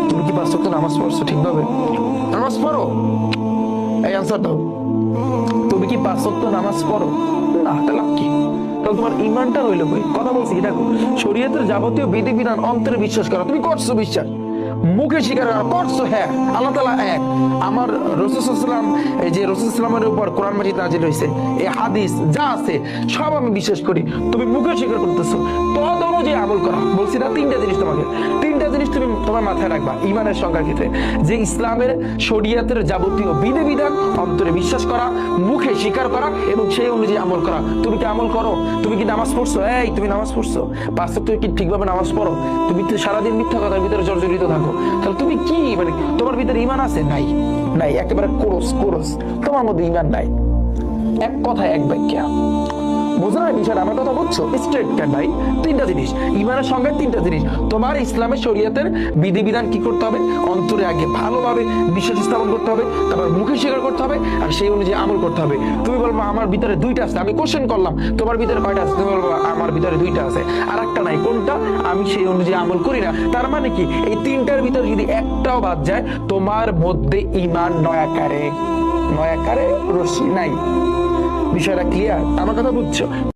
তুমি কি 5 ওয়াক্ত নামাজ পড়ছো ঠিকভাবে? নামাজ পড়ো? এই আনসার দাও। তুমি কি 5 ওয়াক্ত নামাজ পড়ো? না, তাহলে কি? তাহলে তোমার ইমানটা রইল কই? কথা বলছি কি দেখো, শরীয়তের যাবতীয় বিধিবিধান অন্তরে বিশ্বাস করা, তুমি করছো বিশ্বাস, মুখে স্বীকার করছো হ্যাঁ আল্লাহ তাআলা এক, আমার রাসূল সাল্লাল্লাহু আলাইহি ওয়াসাল্লাম, এই যে রাসূল সাল্লাল্লাহু আলাইহি ওয়াসাল্লামের উপর কোরআন মাজিদ নাযিল হয়েছে, এই হাদিস যা আছে সব আমি বিশ্বাস করি, তুমি মুখে স্বীকার করতেছো, তদ অনুযায়ী আমল করা। বলছি না তিনটা জিনিস তোমাকে, তিনটা জিনিস তুমি তোমার মাথায় রাখবা ইমানের সংজ্ঞার ক্ষেত্রে, যে ইসলামের শরীয়তের যাবতীয় বিধিবিধান অন্তরে বিশ্বাস করা, মুখে স্বীকার করা এবং সেই অনুযায়ী আমল করা। তুমি কি আমল করো? তুমি কি নামাজ পড়ছো? এই তুমি নামাজ পড়ছো? 5 ওয়াক্ত কি ঠিকভাবে নামাজ পড়ো? তুমি তো সারাদিন মিথ্যা কথার ভিতরে জর্জরিত থাকো, তাহলে তুমি কি মানে তোমার ভিতরে ঈমান আছে? নাই, নাই, একেবারে কোরস, তোমার মধ্যে ঈমান নাই। এক কথায় এক ব্যাখ্যা, বুঝো না বিষয়টা? আমার কথা বুঝছো? স্ট্রেট কাট ভাই। তিনটা জিনিস ঈমানের সঙ্গে, তিনটা জিনিস তোমার ইসলামের শরীয়তের বিধিবিধান কি করতে হবে? অন্তরে আগে ভালোভাবে বিশ্বাস স্থাপন করতে হবে, তারপর মুখে স্বীকার করতে হবে, আর সেই অনুযায়ী আমল করতে হবে। তুমি বলবো আমার ভিতরে দুইটা আছে, আমি কোশ্চেন করলাম তোমার ভিতরে কয়টা আছে? তুমি বলবো আমার ভিতরে দুইটা আছে, আর একটা নাই। কোনটা? আমি সেই অনুযায়ী আমল করি না। তার মানে কি এই তিনটার ভিতরে যদি একটাও বাদ যায়, তোমার মধ্যে ঈমান নয়াকারে রশি নাই। বিষয়টা ক্লিয়ার? আমার কথা বুঝছো?